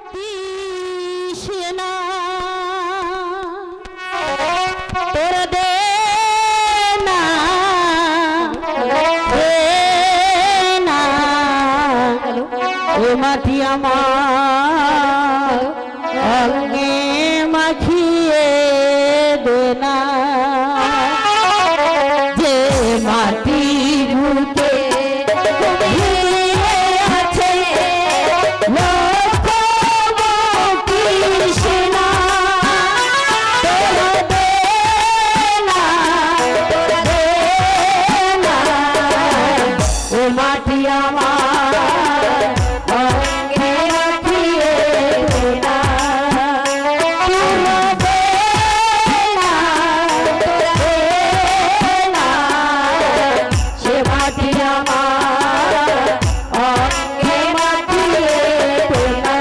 কৃষ্ণা তোর দে না এ মাটি আমার অঙ্গে মাখিয়ে দে না যে মাটির বুকে আছে মাটি আমার অঙ্গে রাখিয়ে দে না সে মাটি আমার অঙ্গে রাখিয়ে দে না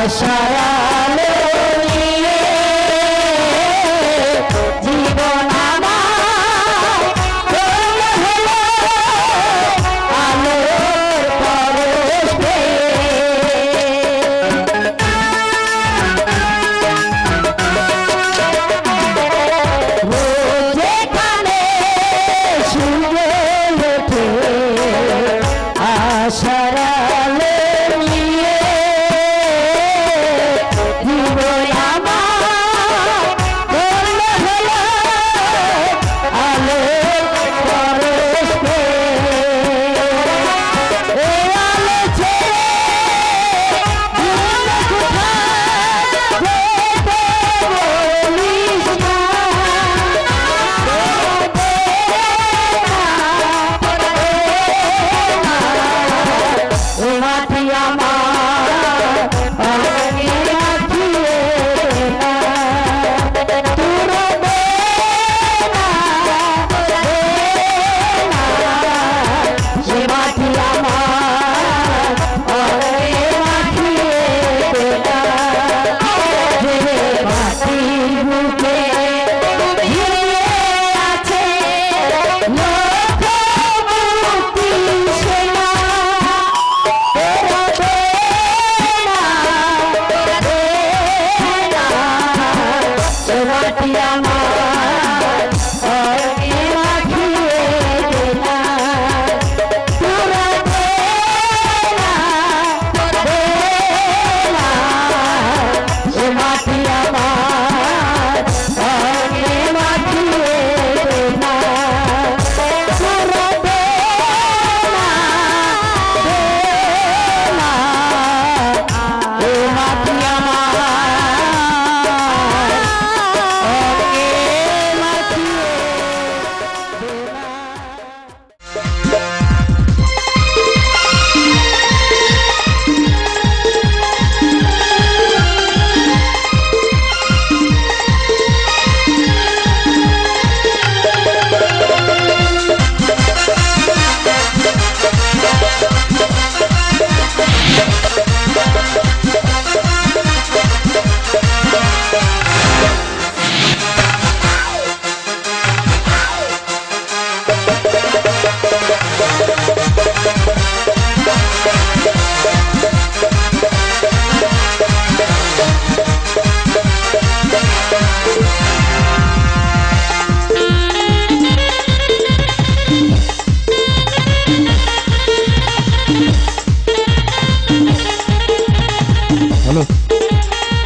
আশার আলো নিয়ে জীবন আমার হলো আলোর পরশ রোজ এখানে শুয়ে ওঠে আশার আলো নিয়ে জীবন আমার হলো আলোর পরশ এই আলো ছেড়ে দূরে কোথায় যেতে বলিস না ও মাটি আমার অঙ্গে রাখিয়ে না তোর সে মাটি আমার অঙ্গে রাখিয়ে না যে মাটির বুকে ঘিরে আছে লক্ষ মুক্তি সেনা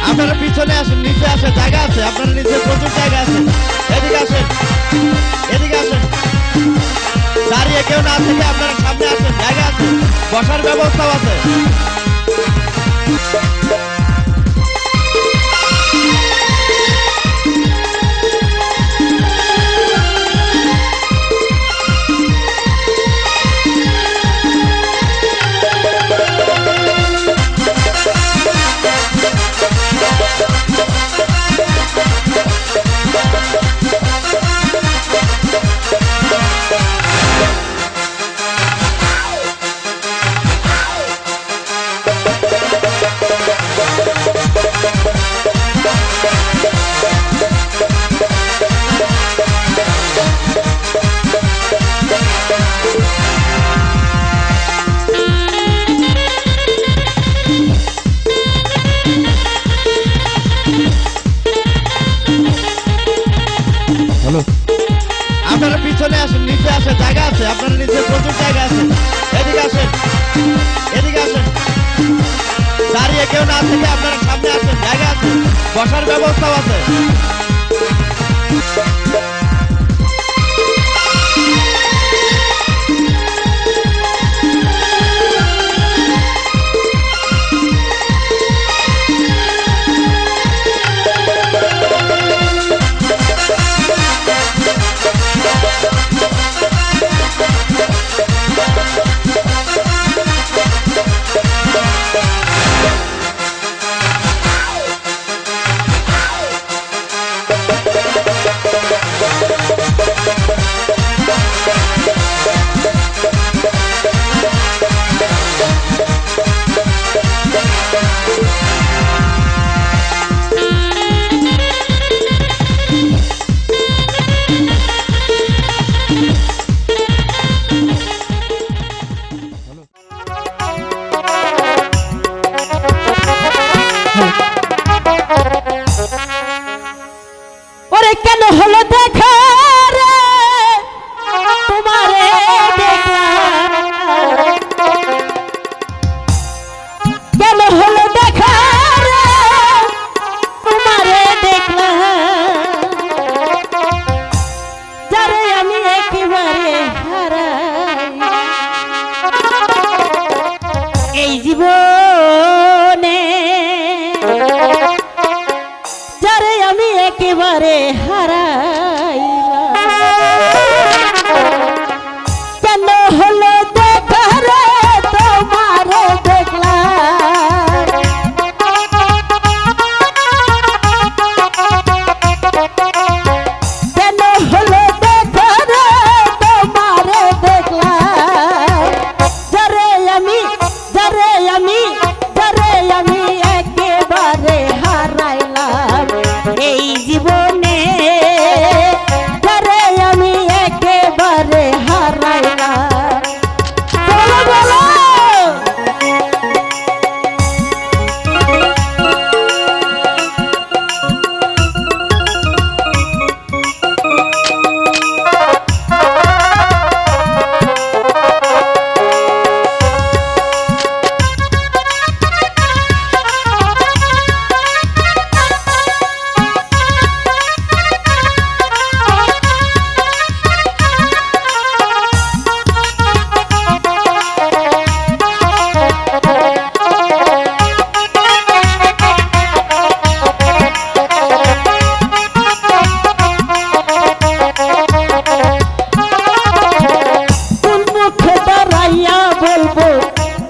আপনারা পিছনে আসেন, নিচে আসেন, জায়গা আছে, আপনারা নিচে প্রচুর জায়গা আছে। এদিকে আসেন, এদিকে আসেন, দাঁড়িয়ে কেউ না থেকে আপনারা সামনে আসেন, জায়গা আছে, বসার ব্যবস্থাও আছে। আপনারা পিছনে আসেন, নিচে আসেন, জায়গা আছে, আপনারা নিচে প্রচুর জায়গা আছে। এদিকে আসেন, এদিকে আসেন, দাঁড়িয়ে কেউ না থেকে আপনারা সামনে আসেন, জায়গা আছে, বসার ব্যবস্থাও আছে। যারে কেন হলো দেখা রে তোমারে দেখলাম কেন হলো দেখা রে তোমারে দেখলাম যারে আমি একেবারে হারাই এই জীবনে যারে আমি একেবারে হারাইলাম কেন হলো দেখা রে তোমারে দেখলাম কেন হলো দেখা রে তোমারে দেখলাম যারে আমি একেবারে হারাইলাম এই জীবনে যারে আমি একেবারে হারাইলাম বলো বলো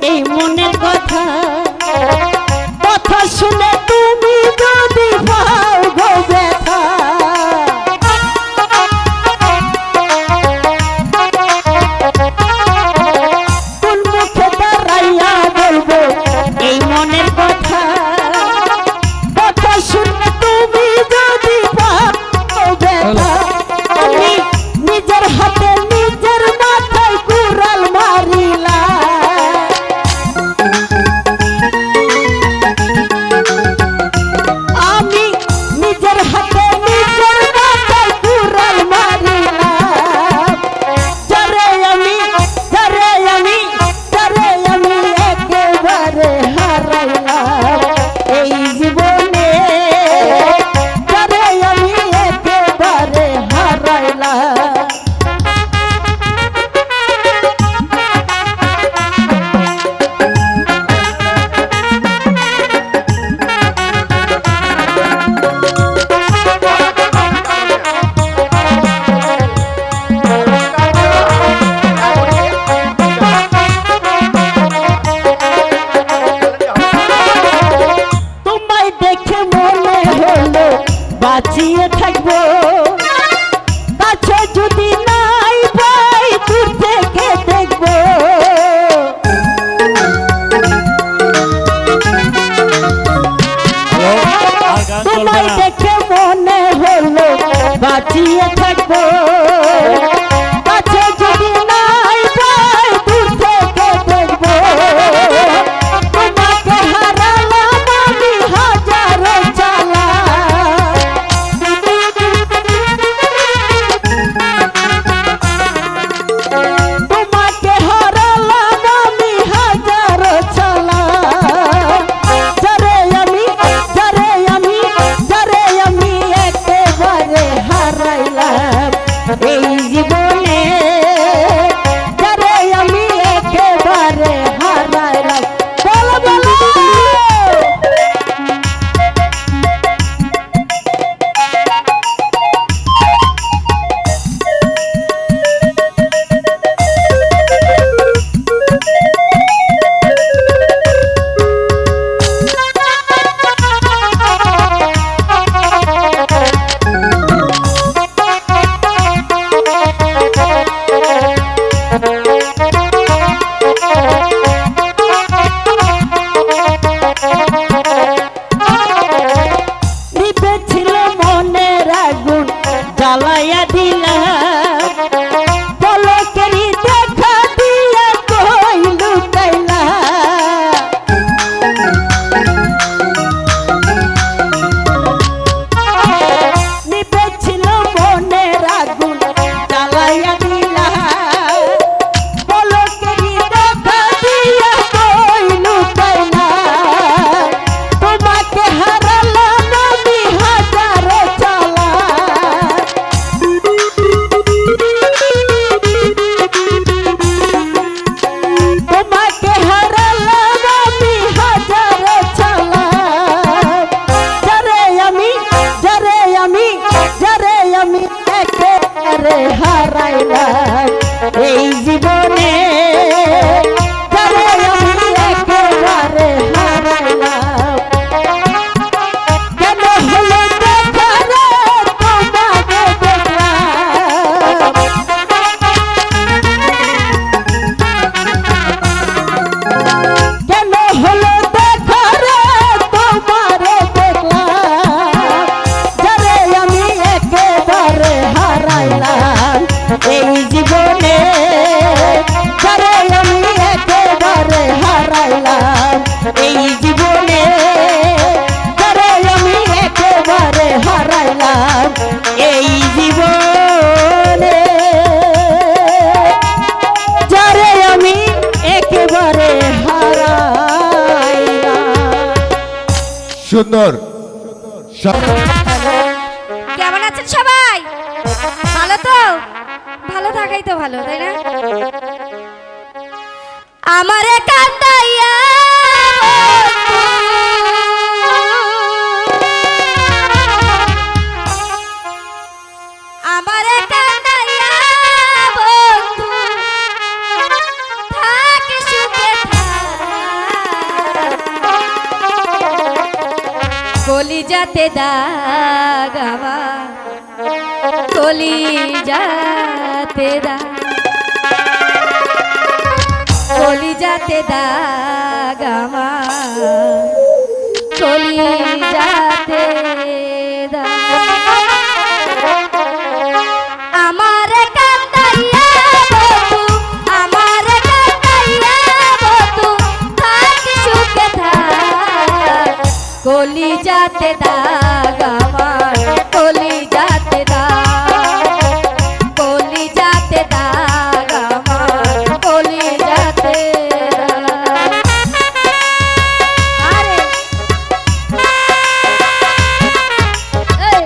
এই মনের কথা কথা শুনে তুমি যদি পাও গো ব্যথা কোন মুখে দাঁড়াইয়া বলবো এই মনের কথা কথা শুনে তুমি যদি পাও ব্যথা আমি নিজের হাতে নিজের মাথায় কুড়াল মারিলাম বাঁচিয়ে থাকবো কাছে যদি নাই পাই দূর থেকে দেখবো তোমায় দেখে মনে হলো বাঁচিয়ে থাকবো কাছে যদি নাই পাই দূর থেকে দেখবো তোমাকে হারালাম আমি হাজারো চালা এই জীবনে যারে আমি একেবারে হারাইলাম বলো বলো জ্বালাইয়া দিলা পলকেরই দেখা দিয়া কই লুকাইলা নিবেছিল সুন্দর। কেমন আছেন সবাই? ভালো তো? ভালো থাকাই তো ভালো, তাই না? আমারে কান্দাইয়া আমারে কান্দাইয়া বন্ধু থাকে সুখে কলিজাতে দাগ আমার কলিজাতে দাগ কলিজাতে দাগ আমার কলিজাতে দাগ আমার কান্দাইয়া বন্ধু আমার কান্দাইয়া বন্ধু থাকি সুখে থাক কলিজাতে দাগ আমার কলিজাতে দাগ কলিজাতে দাগ আমার কলিজাতে আরে এই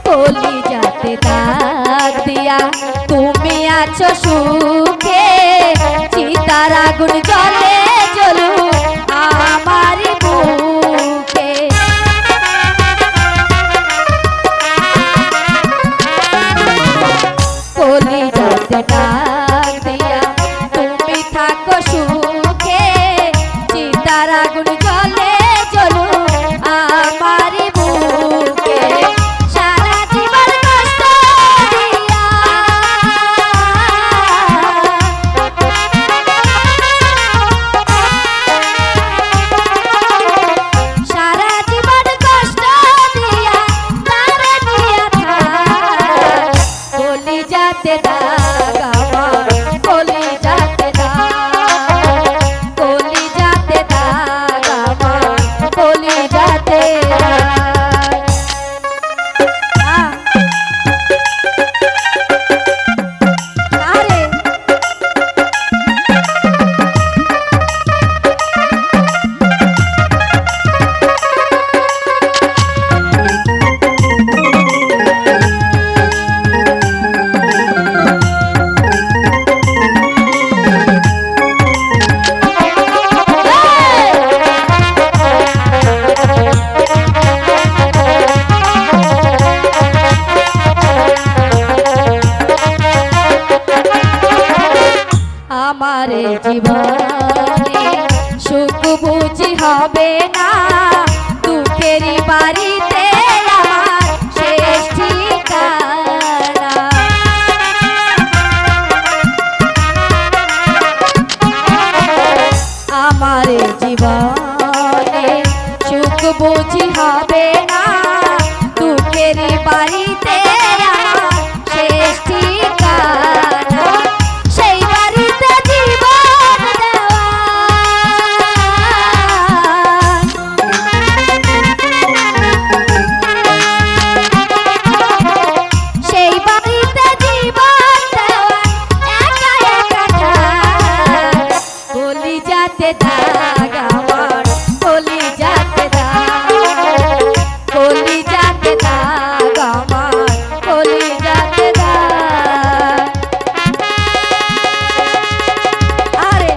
কলিজাতে দাগ দিয়া তুমি আছো সুখে চিতার আগুন জ্বলে জ্বলু আমার বুকে কলিজাতে দাগ দিয়া তুমি থাকো সুখে চিতার আগুন জ্বলে জ্বলু আমার বুকে সারা জীবন কষ্ট দিয়া সারা জীবন কষ্ট দিয়া তারে দিয়া থাক কলিজাতে দাগ আমার কলিজাতে দাগ কলিজাতে দাগ আমার কলিজাতে দাগ আরে আমার জীবনে সুখ বুঝি হবে না দুঃখেরই বাড়িতে আমার শেষ ঠিকানা আমার জীবনে সুখ বুঝি হবে না দুঃখেরই বাড়িতে আমার শেষ ঠিকানা সেই বাড়িতে জীবন দেওয়া সেই বাড়িতে জীবন দেওয়া একা একা ঠাক কলিজাতে দাগ আমার কলিজাতে দাগ কলিজাতে দাগ আমার কলিজাতে দাগ আরে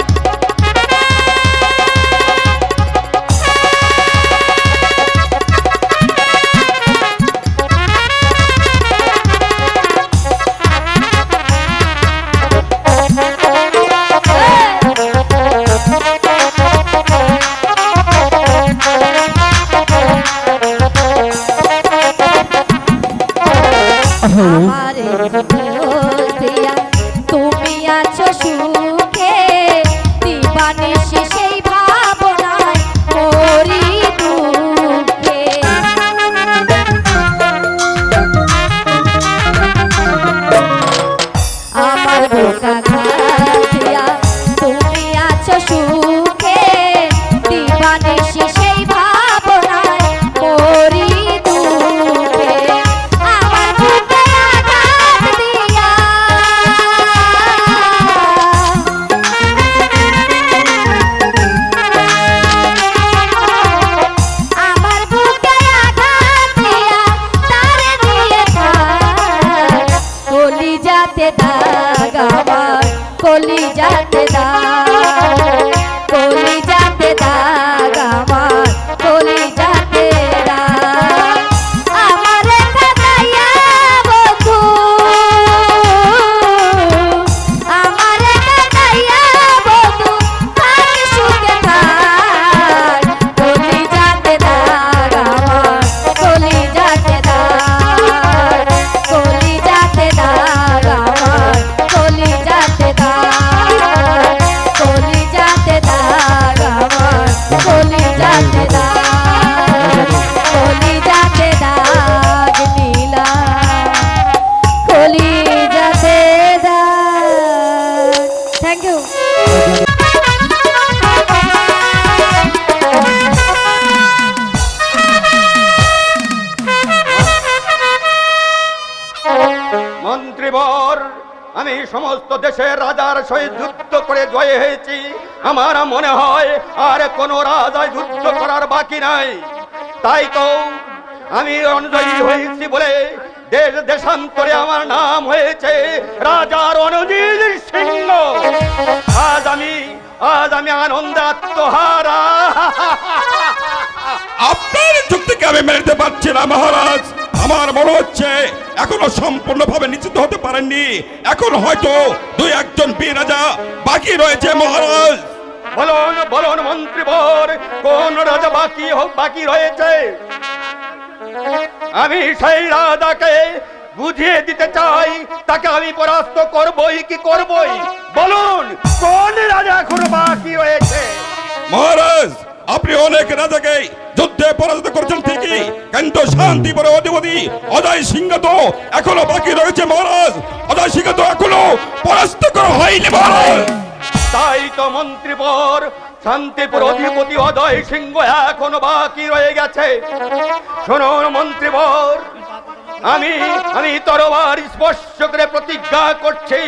আমারে দোষ দিয়া তুমি আছো সুখে দিবানিশি সেই ভাবনায় মরি দুঃখে যাতে দাগ আমার কলি যাতে দাগ কলি যাতে দাগ আমার কলি যাতে দাগ আমারে কাঁদাইয়া বন্ধু আমারে কাঁদাইয়া বন্ধু থাকি সুখে থাক কলি যাতে দাগ আমার কলি যাতে দাগ কলি যাতে দাগ আমার কলি যাতে দাগ কলি যাতে দাগ আমার কলি যাতে দাগ কলি যাতে দাগ নীলা কলি যাতে দাগ থ্যাংক ইউ মন্ত্রীবর, আমি সমস্ত দেশের রাজার সহিত যুদ্ধ করে জয় হয়েছি। আমার মনে হয় আর কোনো রাজায় যুদ্ধ করার বাকি নাই। তাই তো আমি অনুজয়ী হয়েছি বলে দেশ দেশান্তরে আমার নাম হয়েছে রাজা রণজিৎ সিংহ। আজ আমি আনন্দে আত্মহারা। আপনার যুক্তিকে আমি মেনে নিতে পারছি না মহারাজ। আমার মনে হচ্ছে এখনো সম্পূর্ণভাবে নিশ্চিত হতে পারেননি। এখন হয়তো দুই একজন বীর রাজা বাকি রয়েছে মহারাজ। বলুন বলুন মন্ত্রীবর, কোন রাজা বাকি রয়েছে? আমি সেই রাজাকে বুঝিয়ে দিতে চাই, তাকে আমি পরাস্ত করবই কি করবই। বলুন কোন রাজা এখন বাকি রয়েছে? মহারাজ, আপনি অনেক রাজাকে যুদ্ধে পরাজিত করেছেন ঠিকই, কিন্তু শান্তিপুরে অধিপতি অজয় সিংহ তো এখনো বাকি রয়েছে মহারাজ। অজয় সিংহ তো এখনো পরাস্ত করা হয়নি মহারাজ। তাই তো মন্ত্রীবর, শান্তিপুর অধিপতি অজয় সিংহ এখনো বাকি রয়ে গেছে। শুনুন মন্ত্রীবর, আমি তরবার স্পর্শ করে প্রতিজ্ঞা করছি,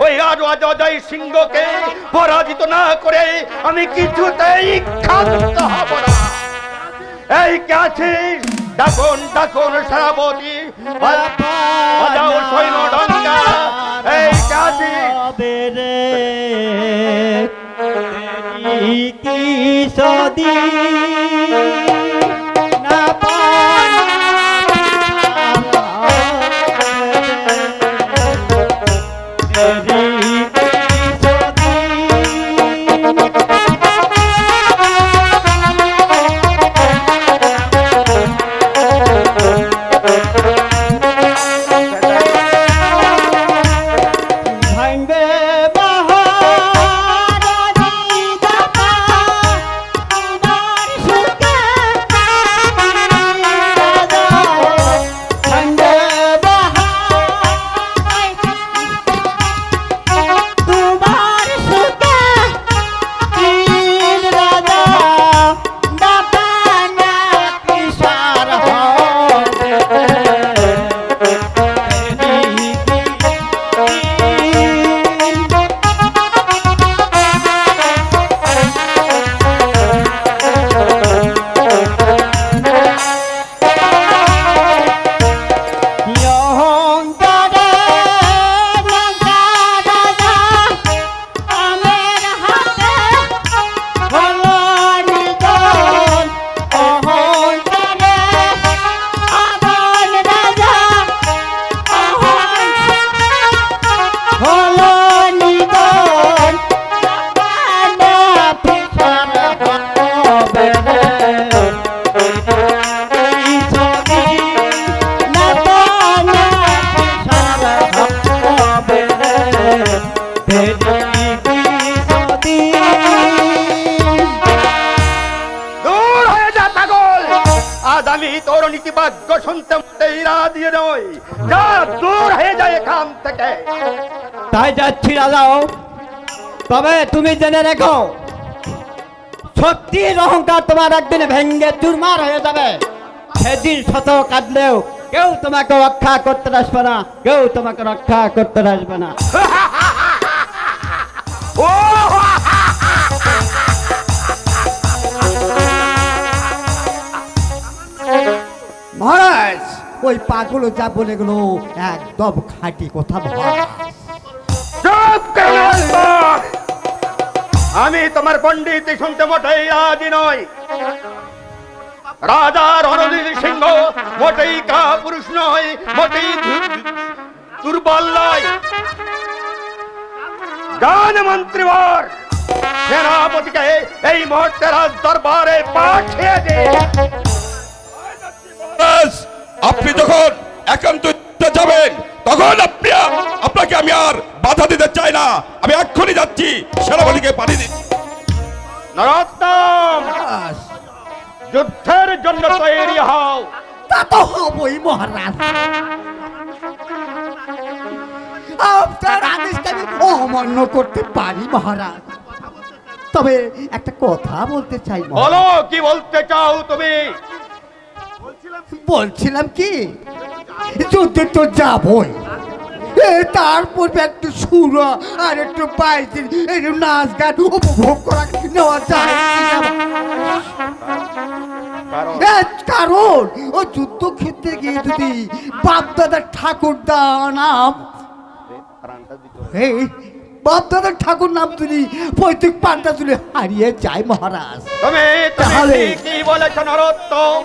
ওই অজয় সিংহকে পরাজিত না করে আমি কিছুতেই ক্ষান্ত হব না। এই কে আছিস? ডাকুন ডাকুন সেনাপতি, বাজাও সৈন্য ডঙ্কা। এই কে আছিস? কি সদি না আমি তোর নীতিবাক্য শুনতে দিয়ে নই, যা দূর হয়ে যায় এখান থেকে। তাই যাচ্ছি রাজাও, তবে তুমি জেনে রেখো শক্তির অহংকার তোমার একদিন ভেঙ্গে চুরমার হয়ে যাবে। সেদিন শত কাঁদলেও কেউ তোমাকে রক্ষা করতে আসবে না, কেউ তোমাকে রক্ষা করতে আসবে না। মহারাজ, ওই পাগল যা বলে গেল একদম খাঁটি কথা মহারাজ। আমি তোমার পণ্ডিত শুনতে মোটেই রাজি নই। রাজা রণজিৎ সিংহ মোটেই কা পুরুষ নয়, মোটেই দুর্বল নয়। গান মন্ত্রীবর, সেনাপতিকে এই মুহূর্তে রাজ দরবারে পাঠিয়ে দে। আপনি যখন একান্ত যাবেন তখন আপনাকে আমি আর বাধা দিতে চাই না। আমি এক্ষুনি যাচ্ছি, সেনাপতিকে পাঠিয়ে দিচ্ছি। নরোত্তম, যুদ্ধের জন্য তৈরি হও। তা তো হবই মহারাজ। আপনার আদেশটা আমি অমান্য করতে পারি মহারাজ, তবে একটা কথা বলতে চাই মহারাজ। বলো, কি বলতে চাও তুমি? বলছিলাম কি, যুদ্ধে তো যাবই, তারপর একটু সুর আর একটু বাইরে একটু নাচ গান উপভোগ করা নেওয়া যায় কারণ ও যুদ্ধক্ষেত্রে গিয়ে যদি বাপদাদার ঠাকুরদা নাম বাপদাদার ঠাকুর নাম যদি পৈতৃক পান্তা তুলে হারিয়ে যায় মহারাজ। তুমি কি বলেছ নরোত্তম?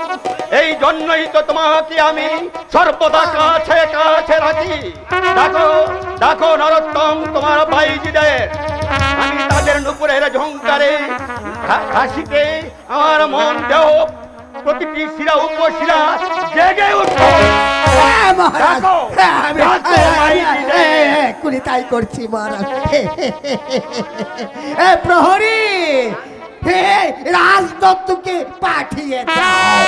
এই জন্যই তো তোমাকে আমি সর্বদা কাছে কাছে রাখি। দেখো দেখো নরোত্তম, তোমার বাইজিদের আমি তাদের নুপুরের ঝংকারে হাসিতে আমার মন দেহ প্রতিটি শিরা উপশিরা জেগে উঠো। তাই করছি মহারাজ। প্রহরী, রাজদত্তকে পাঠিয়ে দাও।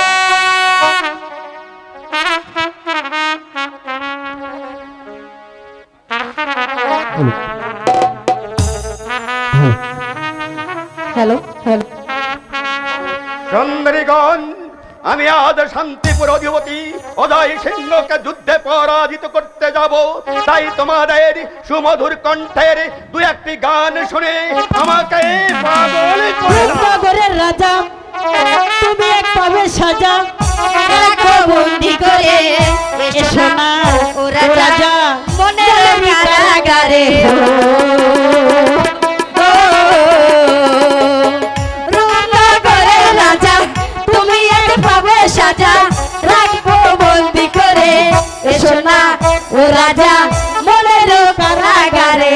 হ্যালো হ্যালো, সুন্দরীগণ, আমি আজ শান্তিপুর অধিপতি অজয় সিংহকে যুদ্ধে পরাজিত করতে যাব। তাই তোমাদের সুমধুর কণ্ঠের দু একটি গান শুনে আমাকে পাগল করে রাজা তুমি এক পাবে সাজা, বন্দি করে এসো না ও রাজা মনের কারাগারে। সাজা রাখবো বন্দি করে এসো না ও রাজা মনের কারাগারে।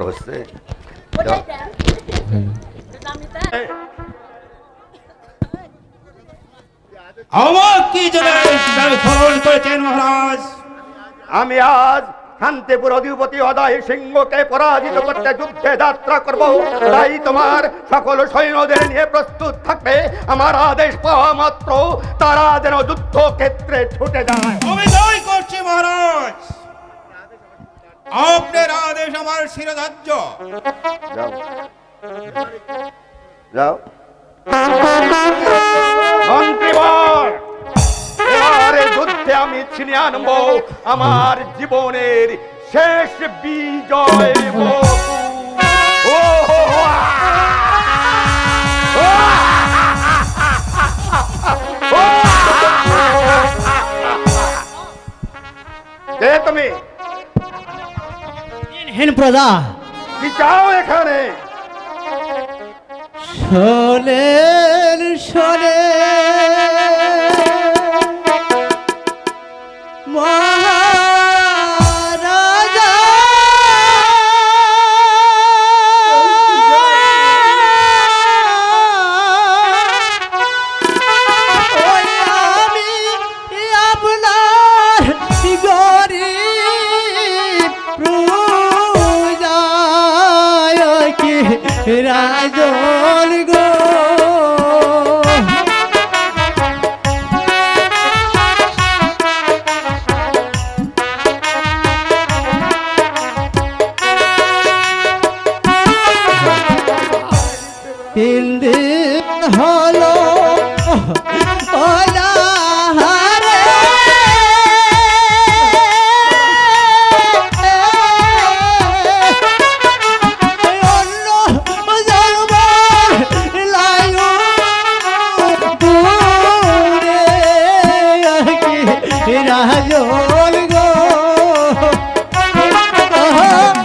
হচ্ছে আমার কি জন্য ফোন করেছেন মহারাজ? আমি আজ শান্তিপুর অধিপতি অদায় সিংহকে পরাজিত করতে যুদ্ধে যাত্রা করব, তাই তোমার সকল সৈন্যদের নিয়ে প্রস্তুত থাকবে। আমার আদেশ পাওয়া মাত্র তারা যেন যুদ্ধক্ষেত্রে ছুটে যায়। আমি তাই করছি মহারাজ, আপনার আদেশ আমার শিরোধার্য। যাও যাও মন্ত্রীবর, এবারে যুদ্ধে আমি ছিনিয়ে আনবো আমার জীবনের শেষ বিজয়। কে তুমি? হেন প্রজা কি চাও এখানে? শোনেন শোনে মহারাজা, ওই আমি আপনার গরিব প্রজা কি রাজন গো। তিন দিন হলো অনাহারে, অন্য জন্মের লায়ু দূরে কি রাজন গো।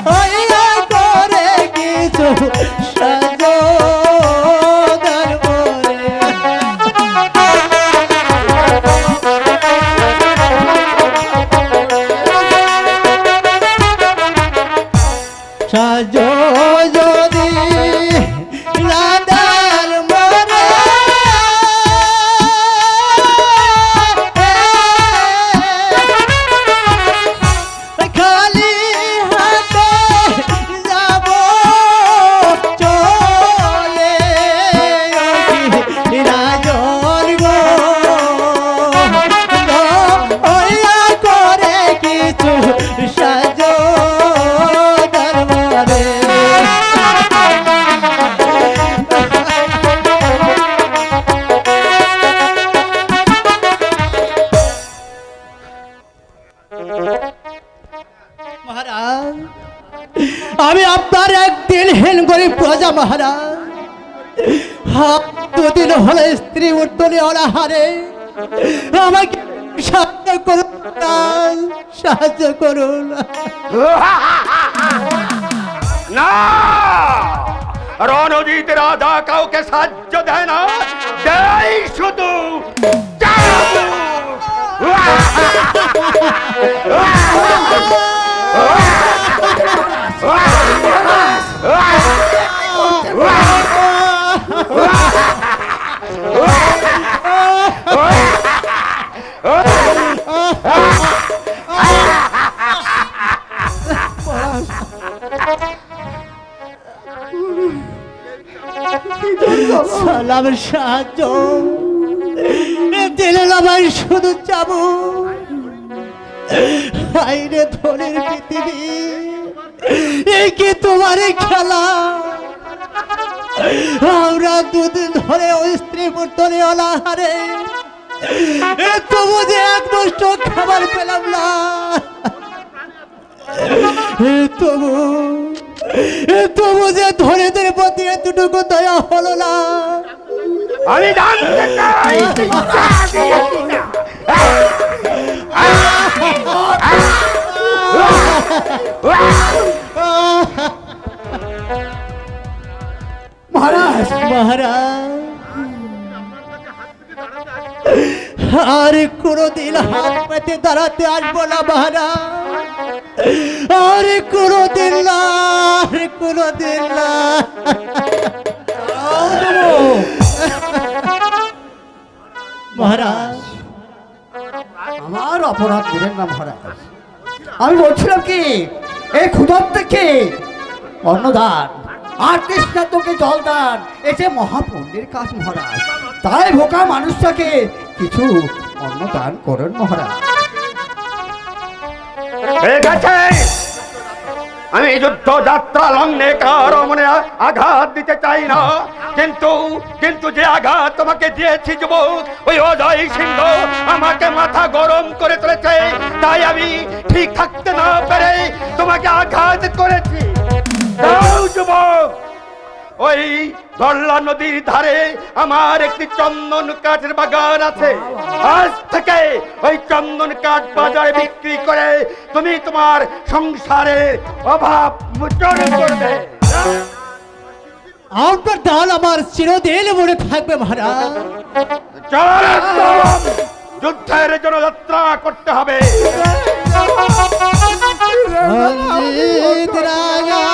হইয়া করে কিছু সাজদার বলে, সাজো যদি লাদার মরে, খালি হাতে যাব চলে রাজন গো। হইয়া করে কিছু সাজো দরবারে, মহারাজ আমি আপনার একদিন হেন গরিব প্রজা মহারাজ, দুদিন হলে স্ত্রী উত্তরে অনাহারে, আমাকে সাহায্য করুন, সাহায্য করুন। না, রণজিৎ রাজা কাউকে সাহায্য দেয় না, দেয় শুধু সালামের সাহায্য দিলেন আমার শুধু যাব আইরে ধনের পৃথিবী, এই কি তোমার খেলা? আমরা দুদিন ধরে ওই স্ত্রী পুত্রে অনাহারে, তবু যে এক মুষ্ট খাবার পেলাম না, তবু যে ধরেদের প্রতি এতটুকু দয়া হলো না। আমি জানতে চাই মহারাজ মহারাজ আর কোনদিন হাত পেতে দাঁড়াতে আসবো না মহারাজ, আরে কোনোদিন না, আরে কোনোদিন না। মহারাজ, আমার অপরাধ দিলেন না মহারাজ। আমি বলছিলাম কি, এই ক্ষুধার থেকে অন্নদান আর তৃষ্ণার্তকে জল দান এটা মহাপুণ্যের কাজ মহারাজ। তাই ভোকা মানুষটাকে কিছু অন্নদান করেন মহারাজ। ঠিক আছে, আমি যুদ্ধ যাত্রা লগ্নে কারো মনে আঘাত দিতে চাই না, কিন্তু যে আঘাত তোমাকে দিয়েছি যুবক, ওই অজয় সিংহ আমাকে মাথা গরম করে তুলেছে, তাই আমি ঠিক থাকতে না পেরে তোমাকে আঘাত করেছি। যাও যুবক, ওই ধরলা নদীর ধারে আমার একটি চন্দন কাঠের বাগান আছে, আজ থেকে ওই চন্দন কাঠ বাজারে বিক্রি করে তুমি তোমার সংসারের অভাব মোচন করবে। আপনার দান আমার চিরদিন মনে থাকবে মহারাজ। চল একদম, যুদ্ধের জন্য যাত্রা করতে হবে। রঞ্জিত রাজা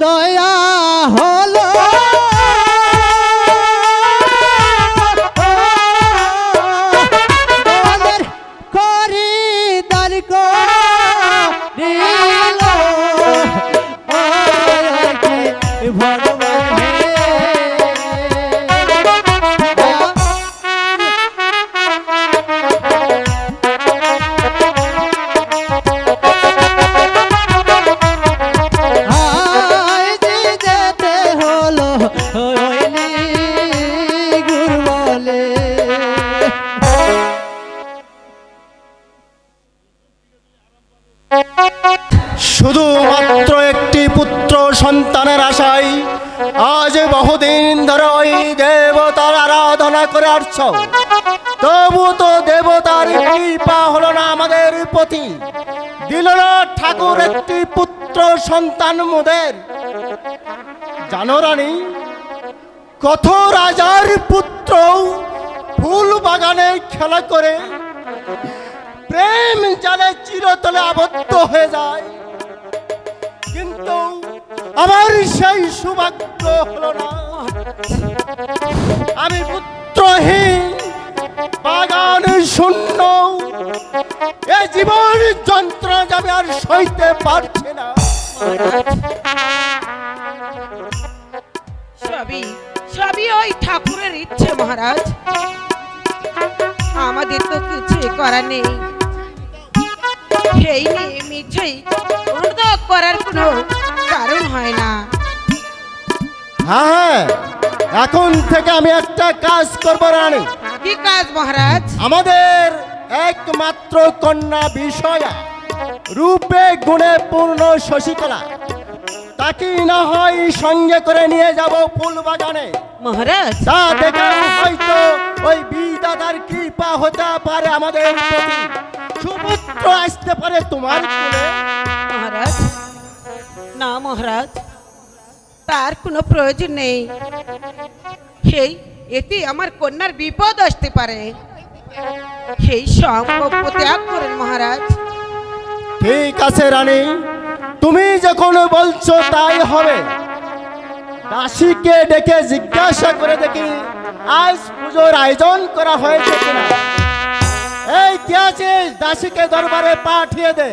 দয়া হলো করি দান করিল ভগবান শুধুমাত্র একটি পুত্র সন্তানের আশায় আজ বহুদিন ধরে ওই দেবতার আরাধনা করে আসছ, তবু তো দেবতার কৃপা হলো না আমাদের প্রতি, দিল না ঠাকুর একটি পুত্র সন্তান মোদের। জানো রানী, কত রাজার পুত্র ফুল বাগানে খেলা করে প্রেম জালে চিরতলে আবদ্ধ হয়ে যায়, কিন্তু আমার সেই সৌভাগ্য হলো না। আমি পুত্রহীন, বাগান শূন্য, এ জীবন যন্ত্রণা যাবে আর সইতে পারছে না। সবই ওই ঠাকুরের ইচ্ছে মহারাজ, আমাদের তো কিছু করার নেই। সেই নিয়ে মিছেই অনুরোধ করার কোনো কারণ হয় না। হ্যাঁ, এখন থেকে আমি একটা কাজ করব রানী। কি কাজ মহারাজ? আমাদের একমাত্র কন্যা বিষয়া, রূপে গুণে পূর্ণ শশীকলা, তাকে না হয় সঙ্গে করে নিয়ে যাব ফুল বাগানে মহারাজ। তা দেখে হয়তো ওই বিধাতার কৃপা হতে পারে আমাদের প্রতি, সুপুত্র আসতে পারে তোমার কোলে। মহারাজ না মহারাজ, তার কোনো প্রয়োজন নেই। সেই এতে আমার কন্যার বিপদ আসতে পারে, সেই সম্ভব ত্যাগ করেন মহারাজ। ঠিক আছে রানী, তুমি যখন বলছো তাই হবে। দাসীকে ডেকে জিজ্ঞাসা করে দেখি আজ পুজোর আয়োজন করা হয়েছে কিনা। এই কি আছিস, দাসীকে দরবারে পাঠিয়ে দে।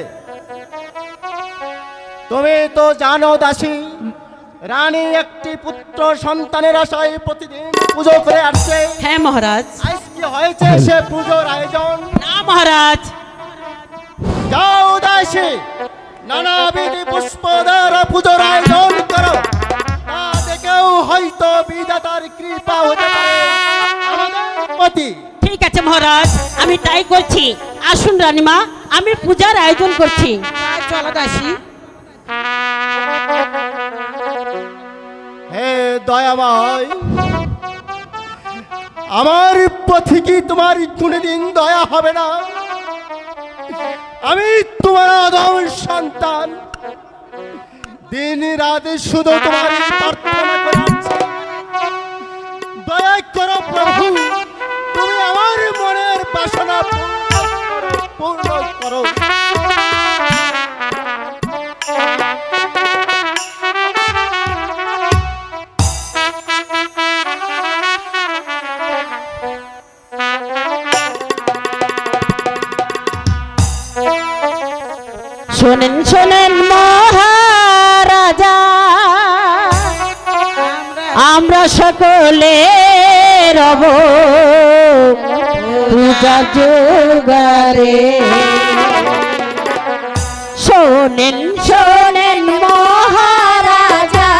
তুমি তো জানো দাসী, রানী একটি পুত্র সন্তানের আশায় প্রতিদিন পুজো করে আসছে। হ্যাঁ মহারাজ। আজ কি হয়েছে সে পুজোর আয়োজন? না মহারাজ। যাও দাসী, নানাবিধ পুষ্প দ্বারা পুজোর আয়োজন করো, তা দেখেও হয়তো বিধাতার কৃপা হতে পারে আমাদের প্রতি। ঠিক আছে মহারাজ, আমি তাই করছি। আসুন রানীমা, আমি পূজার আয়োজন করছি। চলো দাসী। হে দয়াময়, আমার প্রতি কি তোমার কোনদিন দয়া হবে না? আমি তোমার আদম সন্তান, দিন রাত শুধু তোমার প্রার্থনা করছি, দয়া করো প্রভু, তুমি আমার মনের বাসনা পূর্ণ করো। শোনেন শোনেন মহারাজা, আমরা সকলে রব পূজা জোগাড়ে। শোনেন শোনেন মহারাজা,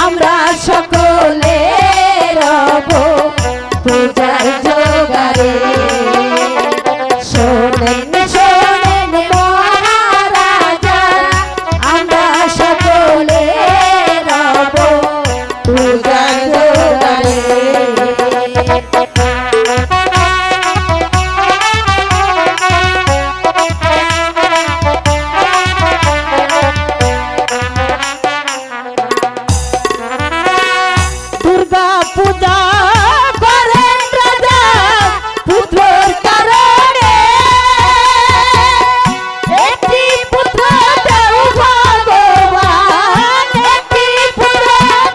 আমরা সকলে রব পূজা জোগাড়ে। শোনেন শোনেন মহারাজা, আমরা সকলে রব পূজা জোগাড়ে। দুর্গা পূজা করেন রাজা পুত্রের কারণে, একটি পুত্র দাও ভগবান, একটি পুত্র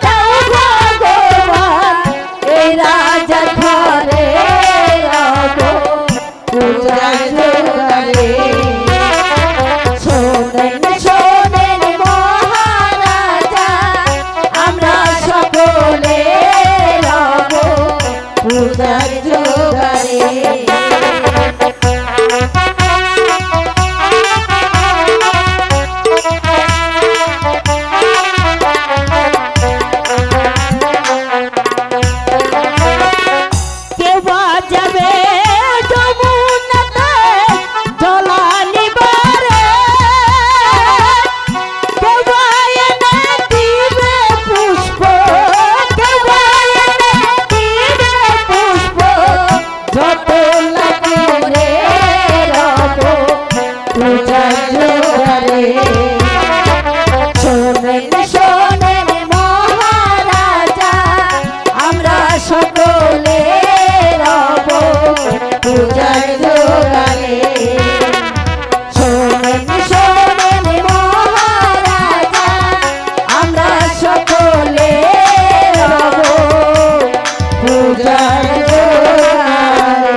দাও ভগবান, এই রাজার ঘরে রব পূজা জোগাড়ে। শোনেন শোনেন মহারাজা, আমরা সকলে রব পূজা জোগাড়ে। কেউ বা যাবে যমুনাতে জলানিবারে, কেউ বা এনে দিবে পুষ্প, কেউ বা এনে দিবে পুষ্প, যত লাগে রে রব পূজা জোগাড়ে। শোনেন শোনেন মহারাজা, আমরা সকলে রব পূজা জোগাড়ে। শোনেন শোনেন মহারাজা, আমরা সকলে রব পূজা জোগাড়ে।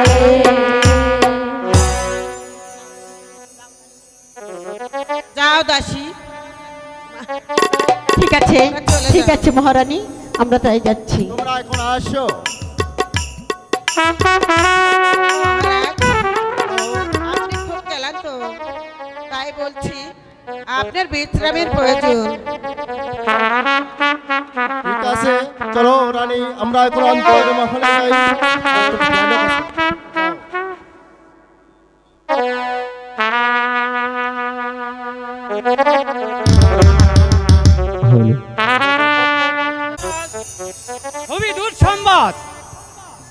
যাও দাসী। ঠিক আছে ঠিক আছে মহারানী, আমরা তাই যাচ্ছি। তোমরা এখন আসো। আপনি খুব ক্লান্ত, তাই বলছি আপনার বিশ্রামের প্রয়োজন। ঠিক আছে, চলো রানী, আমরা এখন অন্তর মহলে যাই। খুবই দূর সংবাদ।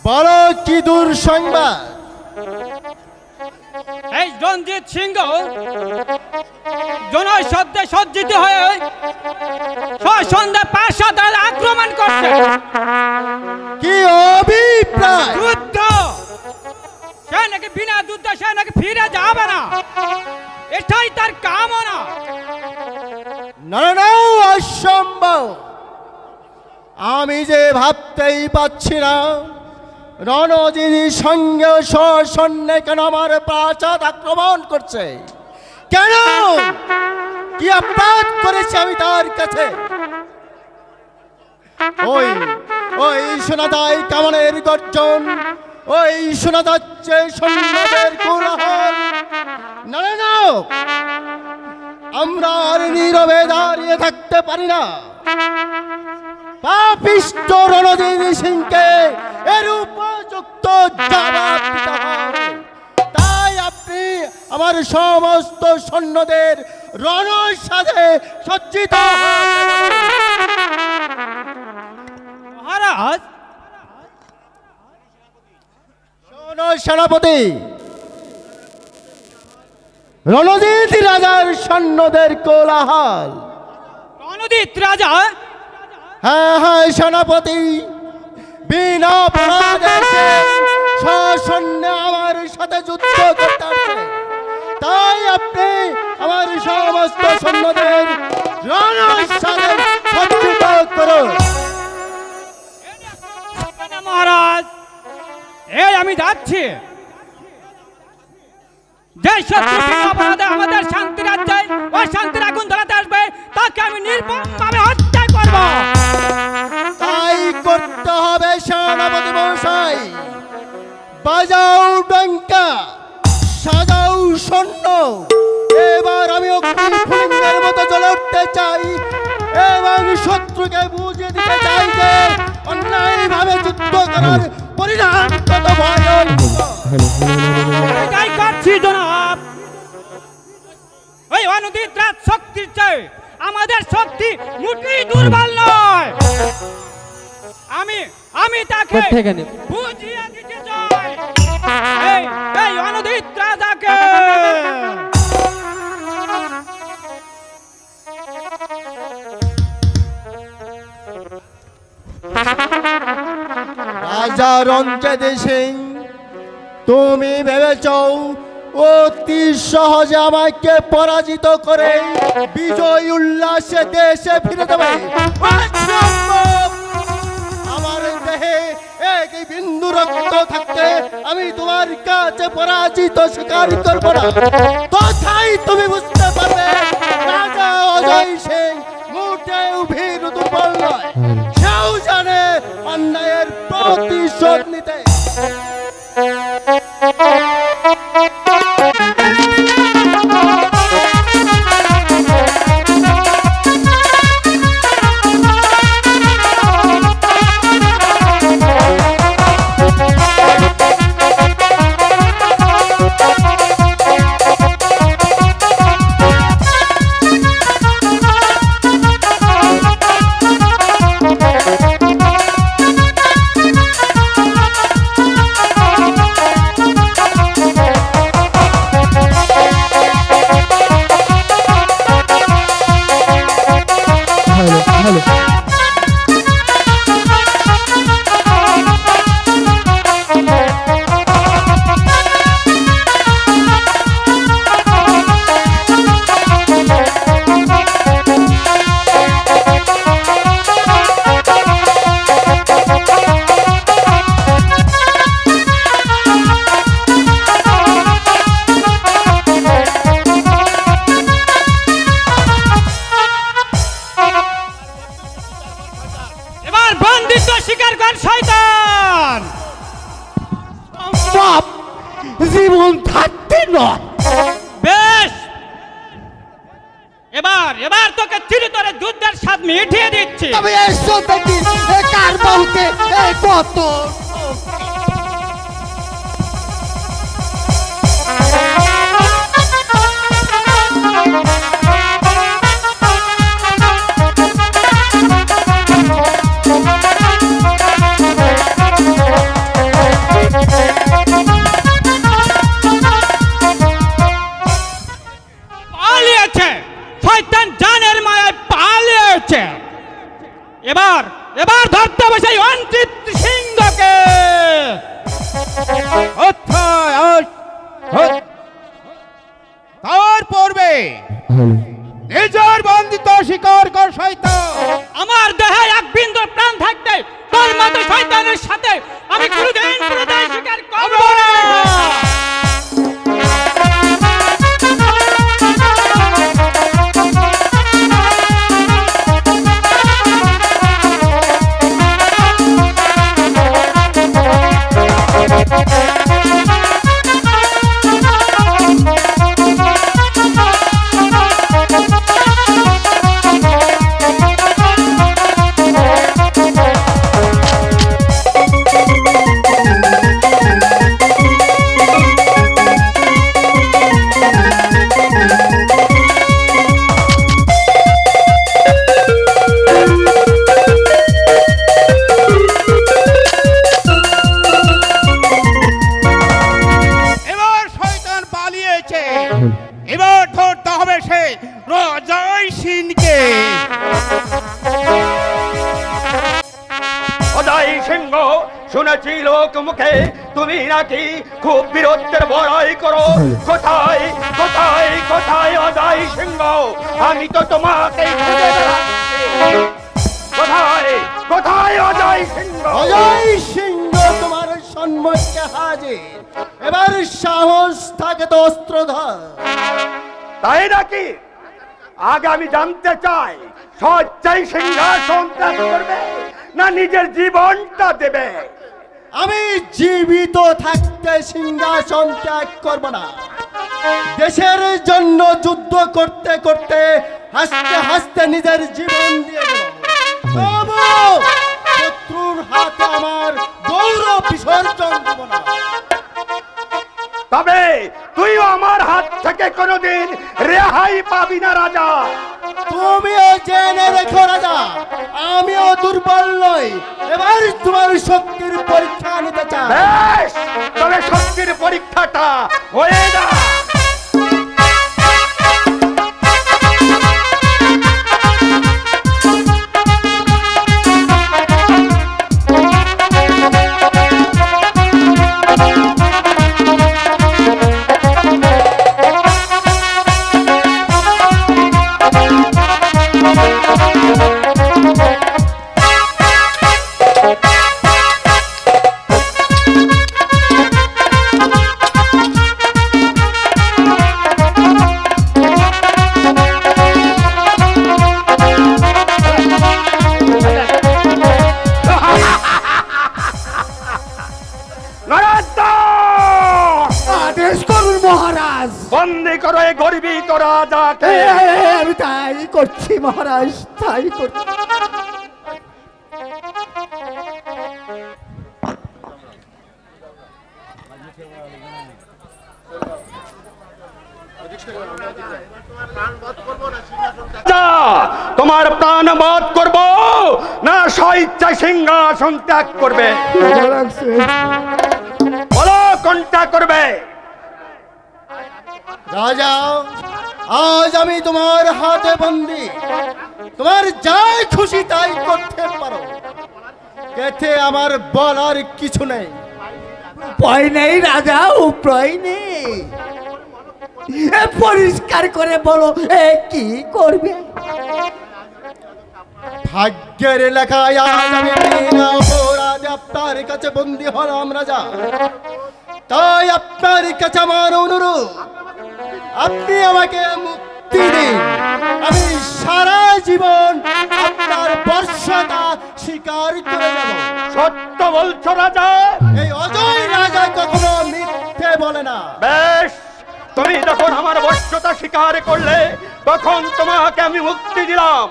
বড় কি দূর সংবাদ? এই রঞ্জিত সিংহ জনই শব্দে সজ্জিত হয়ে সন্ধ্যা প্রাসাদ আক্রমণ করছে। কি অভিপ্রায়? যুদ্ধ। সে নাকি বিনা যুদ্ধ সে নাকি ফিরে যাবে না, এটাই তার কামনা। না না না, অসম্ভব। আমি যে ভাবতেই পাচ্ছি না রণজির সঙ্গে সৈন্যে কেন আমার প্রাসাদ আক্রমণ করছে। কেন? কি অপরাধ করেছি আমি তার কাছে? ওই ওই শোনা যায় কামানের গর্জন, ওই শোনা যাচ্ছে সৈন্যদের কোলাহল। না না না, আমরা আর নীরবে দাঁড়িয়ে থাকতে পারি না। পাপিষ্ঠ রণজিৎ সিংকে এর উপযুক্ত জবাব দিতে হবে। তাই আপনি আমার সমস্ত সৈন্যদের রণের সাথে সজ্জিত মহারাজ। শোনো সেনাপতি, রণজিৎ রাজার সৈন্যদের কোলাহল। রণজিৎ রাজা? হ্যাঁ হ্যাঁ সেনাপতি, বিনা অপরাধে সসৈন্যে আমার সাথে যুদ্ধ করতে আসছে। তাই আপনি আমার সমস্ত সৈন্যদের রণের সাথে সজ্জিত করুন। মহারাজ, এই আমি যাচ্ছি। যে শত্রু বিনা অপরাধে আমাদের শান্তি রাজ্যে অশান্তির আগুন ধরাতে আসবে, তাকে আমি নির্মমভাবে হত্যা করব। তাই করতে হবে সেনাপতি মহাশয়। বাজাও ডঙ্কা, সাজাও সৈন্য। এবার আমি অগ্নিফুলিঙ্গের মতো জ্বলে উঠতে চাই এবং শত্রুকে বুঝিয়ে দিতে চাই যে অন্যায়ভাবে যুদ্ধ করার পরিণাম কত ভয়ানক। তাই করছি জনাব। ওই অনুদিত রাজ শক্তির চেয়ে আমাদের শক্তি মোটেই দুর্বল নয়। আমি তাকে বুঝিয়ে দিতে চাই। এই অনুদিত রাজাকে রাজা রণজিৎ সিং, তুমি ভেবেছ অতি সহজে আমাকে পরাজিত করে বিজয় উল্লাসে দেশে ফিরে দেবে? আমার দেহে এক বিন্দু রক্ত থাকতে আমি তোমার কাছে পরাজিত স্বীকার করবো না। তথাই তুমি বুঝতে পারবে রাজা অজয় সিং মোটেও ভীর দুর্বল নয়। সেও জানে অন্যায়ের প্রতিশোধ নিতে। জীবন থাকতে নয়। বেশ, এবার তোকে চিরতরে যুদ্ধের স্বাদ মিটিয়ে দিচ্ছি। তবে এসো দেখি কার বাহুতে কত এবার ধরতে হবে সেই রণজিৎ সিংহকে। তার পূর্বে নিজের বন্দিত শিকার কর শয়তান। আমার দেহে এক বিন্দু প্রাণ থাকতে তোর মতো শয়তানের সাথে আমি কোনোদিন শিকার করব না। সিংহ, শুনেছি লোক মুখে তুমি নাকি খুব বীরত্বের বড়াই করো। কোথায় কোথায় কোথায় অজয় সিংহ? আমি তো তোমাকে খুঁজে বেড়াচ্ছি। কোথায় কোথায় অজয় সিংহ? অজয় সিংহ তোমার সম্মুখে হাজির। এবার সাহস থাকে তো অস্ত্র ধর। তাই নাকি? আগে আমি জানতে চাই, সজ্জাই সিংহাসন ত্যাগ করবে না নিজের জীবনটা দেবে? আমি জীবিত থাকতে সিংহাসন ত্যাগ করব না। দেশের জন্য যুদ্ধ করতে করতে হাসতে হাসতে নিজের জীবন দিয়ে দেব। তবু শত্রুর হাতে আমার গৌরব বিসর্জন দেব না। তবে তুইও আমার হাত থেকে কোনোদিন রেহাই পাবি না রাজা। তুমিও জেনে রেখো রাজা, আমিও দুর্বল নই। এবার তোমার শক্তির পরীক্ষা নিতে চাই। বেশ, তবে শক্তির পরীক্ষাটা হয়ে যা। বন্দি করো এই গর্বিত রাজাকে। আমি তাই করছি মহারাজ, তাই করছি। তোমার প্রাণ বধ করব না স্বেচ্ছা সিংহাসন ত্যাগ করবে? বলো কোনটা করবে? রাজা, আজ আমি তোমার হাতে বন্দি। তোমার যাই খুশি তাই করতে পারো, এতে আমার বলার কিছু নেই। উপায় নেই রাজা, উপায় নেই। পরিষ্কার করে বলো, কি করবে? ভাগ্যের লেখায় আজ আমি বিনা অপরাধে আপনার কাছে বন্দী হলাম রাজা। তাই আপনার কাছে আমার অনুরোধ, আপনি আমাকে মুক্তি দিন। আমি সারা জীবন আপনার বর্ষাটা স্বীকার করে যাব। সত্য বলছো রাজা? এই অজয় রাজা কখনো মিথ্যে বলে না। বেশ, তুমি যখন আমার বর্ষতা স্বীকার করলে তখন তোমাকে আমি মুক্তি দিলাম।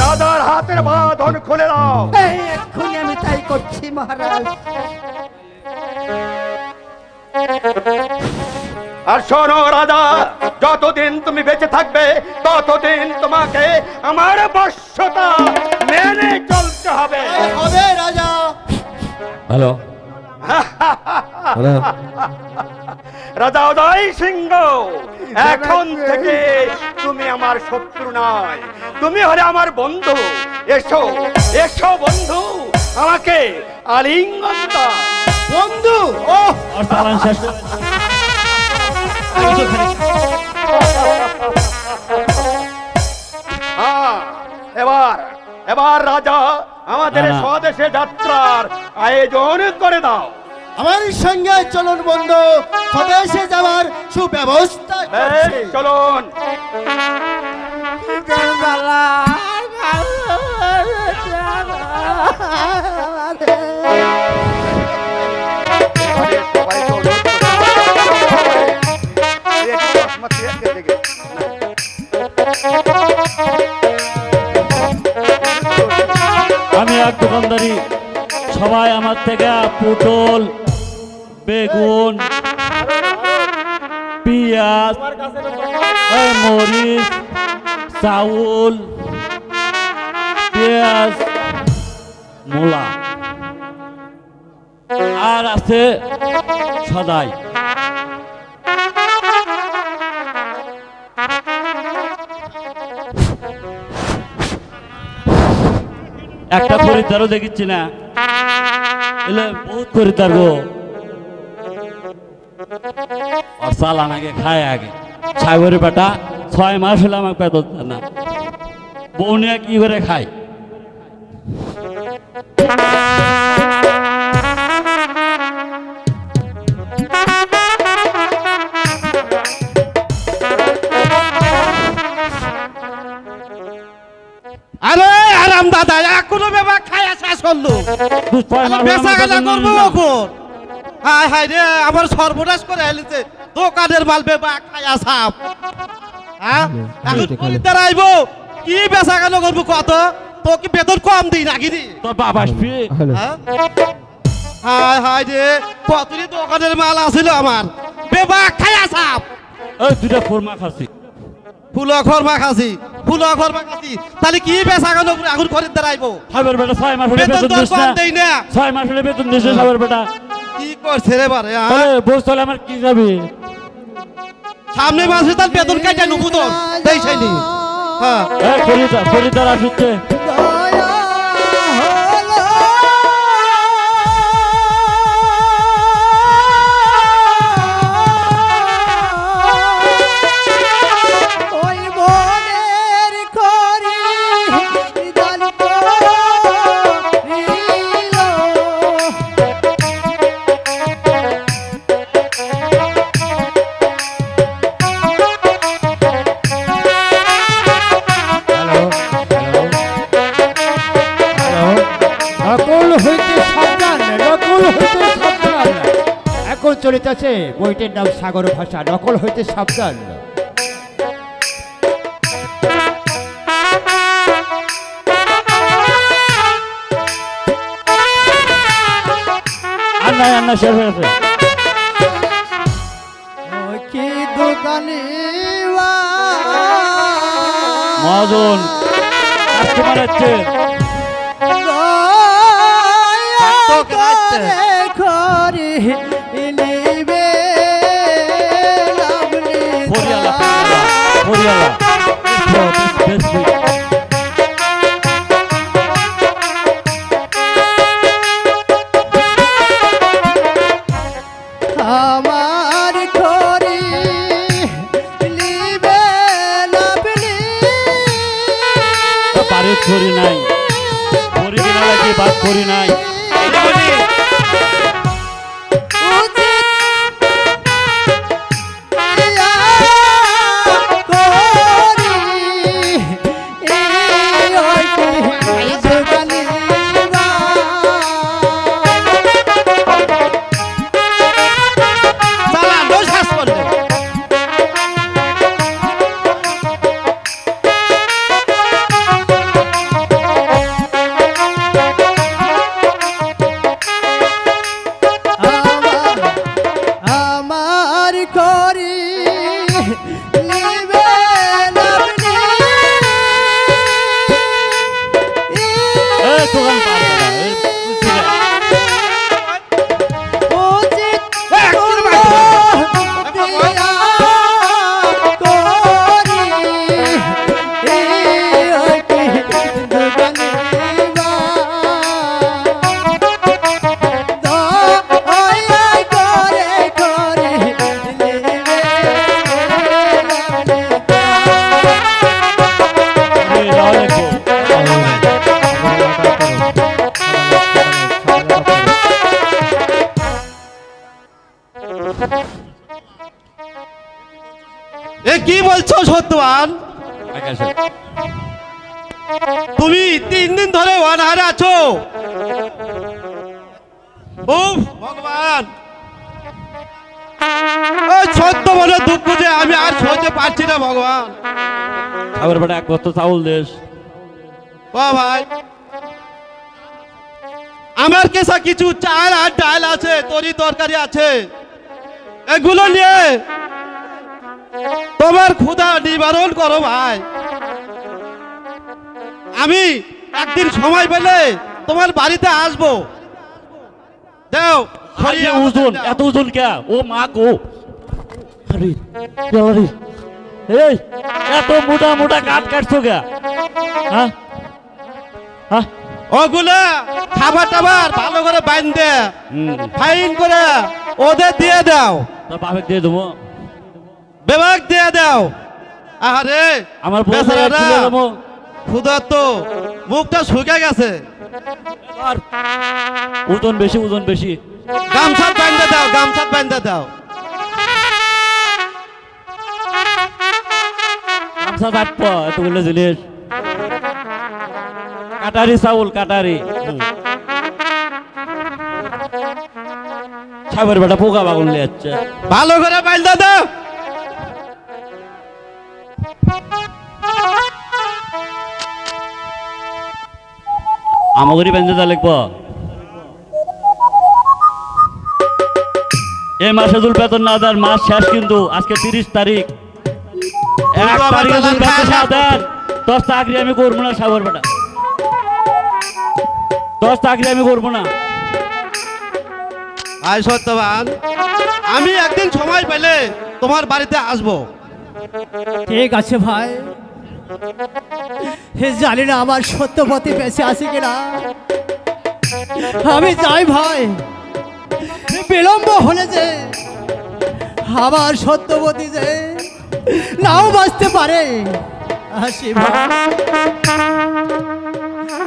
রাজার হাতের বাঁধন খুলে দাও। এক্ষুনি আমি তাই করছি মহারাজ। আর শোনো রাজা, যতদিন তুমি বেঁচে থাকবে ততদিন তোমাকে আমার বর্ষতা মেনে চলতে হবে। হবে রাজা। হ্যালো রাজা উদয় সিংহ, এখন থেকে তুমি আমার শত্রু নয়, তুমি হলে আমার বন্ধু। এসো এসো বন্ধু, আমাকে আলিঙ্গন দাও। বন্ধু, ও এবার এবার রাজা আমাদের স্বদেশে যাত্রার আয়োজন করে দাও। আমার সঙ্গে চলুন বন্ধু, স্বদেশে যাওয়ার সুব্যবস্থা করছি। চলুন। আমি এক দোকানদারি, সবাই আমার থেকে পটল, বেগুন, পেঁয়াজ, মরিচ, চাউল, পেঁয়াজ, মূলা আর আছে সদাই। একটা খরিদ্দারও দেখিচ্ছি না এলে বহুত খরিদ্দার গো আর চালান আগে খায় আগে সাগরের বেটা 6 মাস হলে আমাকে বেতন দেয় না বউ নিয়ে কি করে খায় আরে আরাম দাদা এখনো বেবা খাই শেষ করলো বেচা কেনা করবো কখন হায় হায় রে আমার সর্বনাশ করে হেলিছে দোকানের মাল বেবা খায়া সাপ হ্যাঁ এখন খরিদ্দার আইবো কি বেচা কেনা করবো কত তোকে বেতন কম দিই নাকি রে তোর বাবা আসবি হায় হায় রে কতরি দোকানের মাল আছিল আমার বেবা খায়া সাপ ওই দুটা ফরমা খাসি ফুলা খরমা খাসি তাহলে কি বেচা কেন এখন খরিদ্দার আইবো সাগর বেটা 6 মাস হলে বেতন দিস না দেই না 6 মাস হলে বেতন দিস সাগর বেটা কি করছে রে বারে বস তাহলে আমার কি যাবে সামনে মাসে তার বেতন কাটা নেবো তো দেই ছাইনি হ্যাঁ খরিদ্দার আসছে চলিতেছে বইটির নাম সাগর ভাষা নকল হইতে সাবধান আন্না শেষ হয়েছে কি দোকানি মহাজন কাস্টমার আছে আমার খরি লিবে লাভলি বাড়ির খরি নাই খরি দিনা লাগে বাদ খরি নাই কি বলছো সত্যবান তুমি 3 দিন ধরে অনাহারে আছো ও ভগবান ওই সত্য বলে দুঃখ যে আমি আর সহ্য পারছি না ভগবান আবার বড় এক বস্তা চাউল দেশ ও ভাই আমার কাছে কিছু চাল আর ডাল আছে তরি তরকারি আছে এগুলো নিয়ে তোমার ক্ষুধা নিবারণ করো ভাই আমি একদিন সময় পেলে তোমার বাড়িতে আসবো দাও ওজন এত ওজন কে ও মা গো আরে এই এত মোটা মোটা কাট কাটছো কে হ্যাঁ হ্যাঁ ওগুলো খাবার টাবার ভালো করে বাইন্ধে ফাইন করে ওদের দিয়ে দাও। তোর বাপের দিয়ে দেবো, বিভাগ দিয়ে দাও। আরে আমার ক্ষুধার তো মুখটা শুকে গেছে। ওজন বেশি, ওজন বেশি। গামছা বান্ধে দাও, গামছা বান্ধে দাও। গামছা কাটবো এতগুলো জিনিস। কাটারি চাউল, কাটারি। সাবের বেটা পোকা বাগুন নিয়ে যাচ্ছে। ভালো করে বান্ধে দাও। আমাগরি বেঁধে দা লিখবো। এই মাসে দুল বেতন না দেন, মাস শেষ কিন্তু। আজকে 30 তারিখ। 1 তারিখে দুল বেতন না দেন, 10 চাকরি আমি করবো না। সাগর বেটা 10 চাকরি আমি করবো না। আয় সত্যবান, আমি একদিন সময় পেলে তোমার বাড়িতে আসবো। ঠিক আছে ভাই, জানি না আমার সত্যবতী বেঁচে আছে কিনা। আমি যাই ভাই, বিলম্ব হলে যে আমার সত্যবতী যে নাও বাঁচতে পারে। আসি ভাই,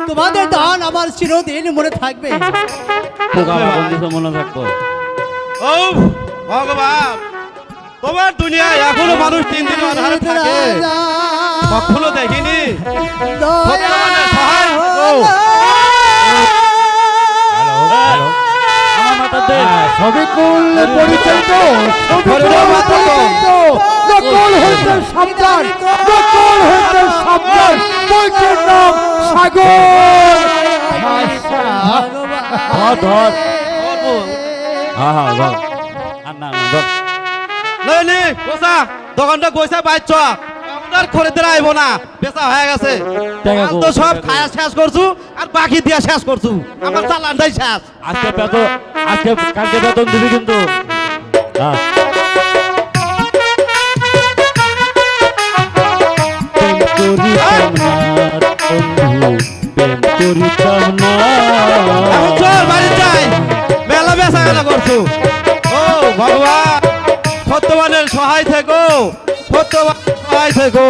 তোমাদের দান আমার চিরদিন মনে থাকবে। মনে থাকবো। ও ভগবান, তোমার দুনিয়ায় এখনো মানুষ 3 দিন আধারে থাকে, কখনো দেখিনি। ভগবানের সহায় হও। সবিকুল পরিচিত নকল হইতে সাবধান, নকল হইতে সাবধান। বইটির নাম সাগর। ধর হ্যাঁ নইনি গোসা দোকানটা গোসা বাইছ, আপনার খরিদ্দার আইব না, বেচা হয়ে গেছে। তো সব খায়া শেষ করছু আর বাকি দিয়া শেষ করছু, আমার চালানটাই শেষ। আজকে বেতন, আজকে কালকে বেতন দিবি কিন্তু। চল বাড়ি যাই, মেলা বেচা কেনা করছু। ও ভগবান, সত্যবানের সহায় থেকো, সত্যবান সহায় থেকো।